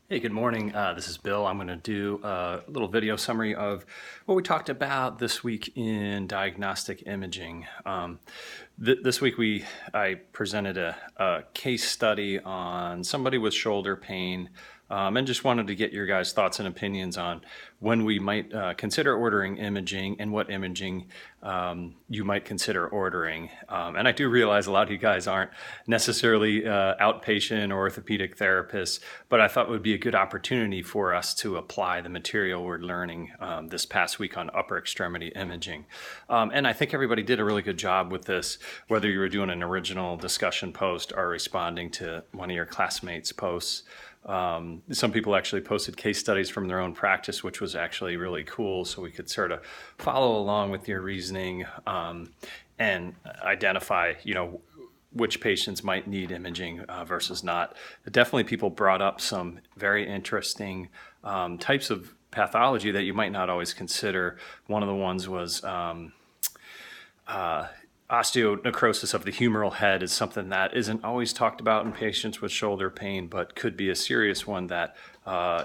Hey, good morning. This is Bill. I'm going to do a little video summary of what we talked about this week in diagnostic imaging. This week I presented a case study on somebody with shoulder pain, and just wanted to get your guys' thoughts and opinions on when we might consider ordering imaging and what imaging you might consider ordering. And I do realize a lot of you guys aren't necessarily outpatient or orthopedic therapists, but I thought it would be a good opportunity for us to apply the material we're learning this past week on upper extremity imaging. And I think everybody did a really good job with this, whether you were doing an original discussion post or responding to one of your classmates' posts. Some people actually posted case studies from their own practice, which was actually really cool. So we could sort of follow along with your reasoning and identify, which patients might need imaging versus not. Definitely people brought up some very interesting types of pathology that you might not always consider. One of the ones was osteonecrosis of the humeral head is something that isn't always talked about in patients with shoulder pain, but could be a serious one that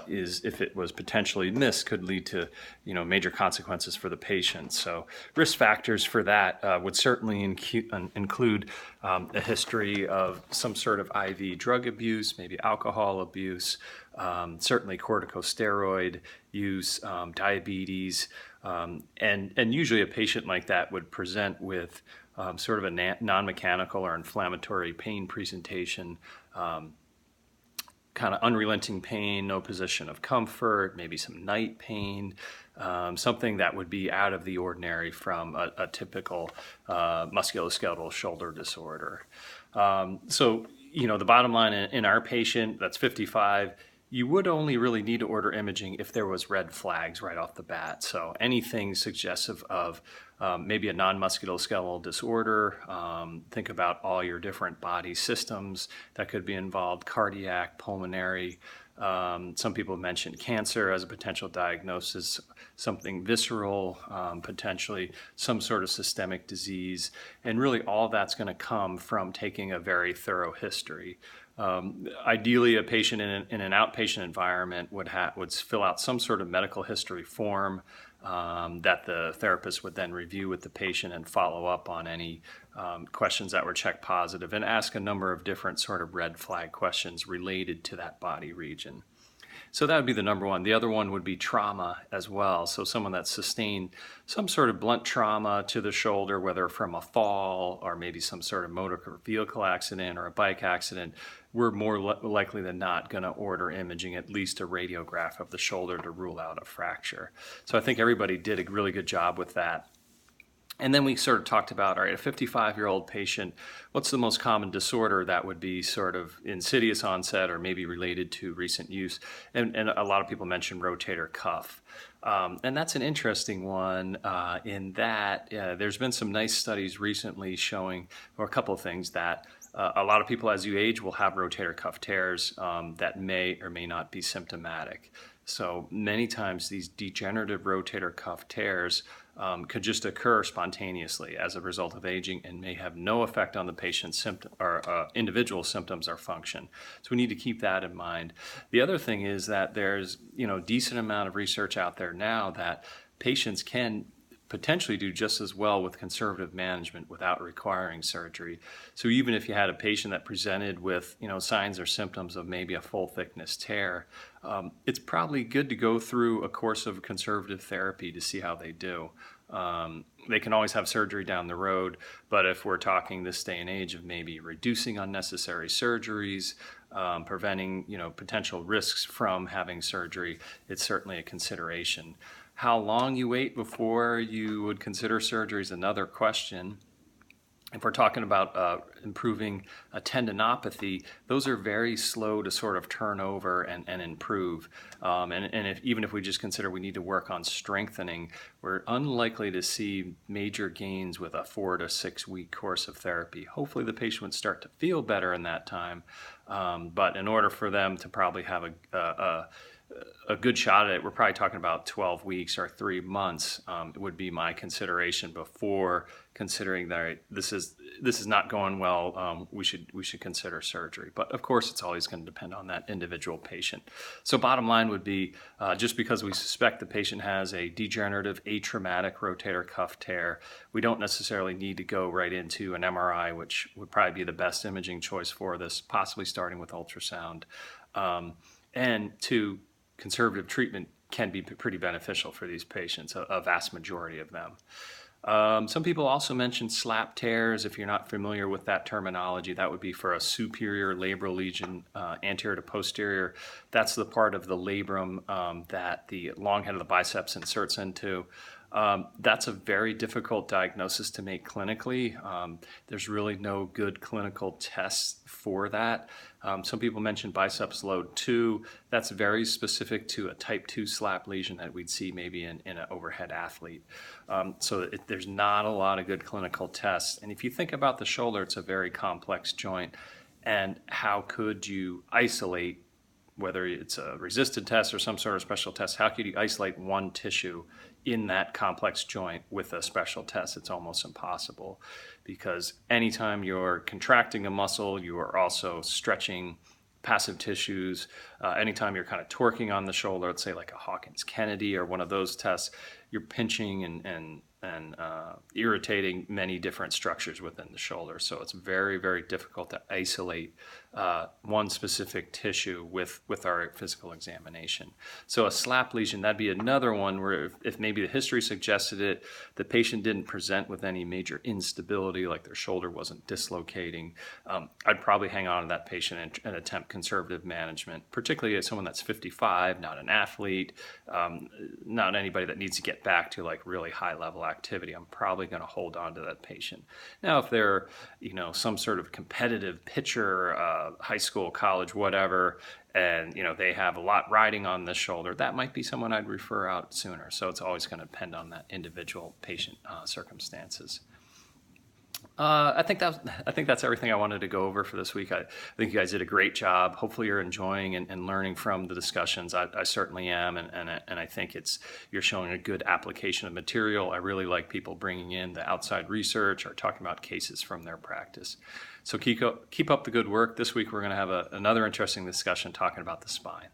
if it was potentially missed, could lead to major consequences for the patient. So risk factors for that would certainly include a history of some sort of IV drug abuse, maybe alcohol abuse, certainly corticosteroid use, diabetes, and usually a patient like that would present with sort of a non-mechanical or inflammatory pain presentation, kind of unrelenting pain, no position of comfort, maybe some night pain, something that would be out of the ordinary from a typical musculoskeletal shoulder disorder. So, the bottom line in our patient that's 55, you would only really need to order imaging if there was red flags right off the bat. So anything suggestive of maybe a non-musculoskeletal disorder, think about all your different body systems that could be involved, cardiac, pulmonary. Some people mentioned cancer as a potential diagnosis, something visceral, potentially some sort of systemic disease. And really all that's going to come from taking a very thorough history. Ideally, a patient in an outpatient environment would fill out some sort of medical history form that the therapist would then review with the patient and follow up on any questions that were checked positive and ask a number of different sort of red flag questions related to that body region. So that would be the number one. The other one would be trauma as well. So someone that sustained some sort of blunt trauma to the shoulder, whether from a fall or maybe some sort of motor vehicle accident or a bike accident, we're more likely than not going to order imaging, at least a radiograph of the shoulder to rule out a fracture. So I think everybody did a really good job with that. And then we sort of talked about, all right, a 55-year-old patient, what's the most common disorder that would be sort of insidious onset or maybe related to recent use? And a lot of people mentioned rotator cuff. And that's an interesting one in that there's been some nice studies recently showing, or a couple of things, that a lot of people as you age will have rotator cuff tears that may or may not be symptomatic. So many times these degenerative rotator cuff tears could just occur spontaneously as a result of aging and may have no effect on the patient's symptom or individual symptoms or function. So we need to keep that in mind. The other thing is that there's decent amount of research out there now that patients can potentially do just as well with conservative management without requiring surgery. So even if you had a patient that presented with signs or symptoms of maybe a full thickness tear, it's probably good to go through a course of conservative therapy to see how they do. They can always have surgery down the road, but if we're talking this day and age of maybe reducing unnecessary surgeries, preventing potential risks from having surgery, it's certainly a consideration. How long you wait before you would consider surgery is another question. If we're talking about improving a tendinopathy, those are very slow to sort of turn over and improve. Even if we just consider we need to work on strengthening, we're unlikely to see major gains with a 4 to 6 week course of therapy. Hopefully the patient would start to feel better in that time, but in order for them to probably have a good shot at it, we're probably talking about 12 weeks or 3 months would be my consideration before considering that this is not going well. We should consider surgery, but of course it's always going to depend on that individual patient. So bottom line would be just because we suspect the patient has a degenerative atraumatic rotator cuff tear, we don't necessarily need to go right into an MRI, which would probably be the best imaging choice for this, possibly starting with ultrasound. And to conservative treatment can be pretty beneficial for these patients, a vast majority of them. Some people also mention slap tears. If you're not familiar with that terminology, that would be for a superior labral lesion, anterior to posterior. That's the part of the labrum that the long head of the biceps inserts into. That's a very difficult diagnosis to make clinically. There's really no good clinical tests for that. Some people mention biceps load 2. That's very specific to a type 2 slap lesion that we'd see maybe in an overhead athlete. There's not a lot of good clinical tests. And if you think about the shoulder, it's a very complex joint. And how could you isolate, whether it's a resisted test or some sort of special test, how could you isolate one tissue in that complex joint with a special test? It's almost impossible, because anytime you're contracting a muscle, you are also stretching passive tissues. Anytime you're kind of torquing on the shoulder, let's say like a Hawkins-Kennedy or one of those tests, you're pinching and irritating many different structures within the shoulder. So it's very, very difficult to isolate one specific tissue with our physical examination. So a slap lesion, that'd be another one where if maybe the history suggested it, the patient didn't present with any major instability, like their shoulder wasn't dislocating, I'd probably hang on to that patient and attempt conservative management, particularly as someone that's 55, not an athlete, not anybody that needs to get back to like really high level activity. I'm probably going to hold on to that patient. Now, if they're, some sort of competitive pitcher, high school, college, whatever, and, they have a lot riding on this shoulder, that might be someone I'd refer out sooner. So it's always going to depend on that individual patient circumstances. I think that's everything I wanted to go over for this week. I think you guys did a great job. Hopefully you're enjoying and learning from the discussions. I certainly am, and I think you're showing a good application of material. I really like people bringing in the outside research or talking about cases from their practice. So keep up the good work. This week we're going to have another interesting discussion talking about the spine.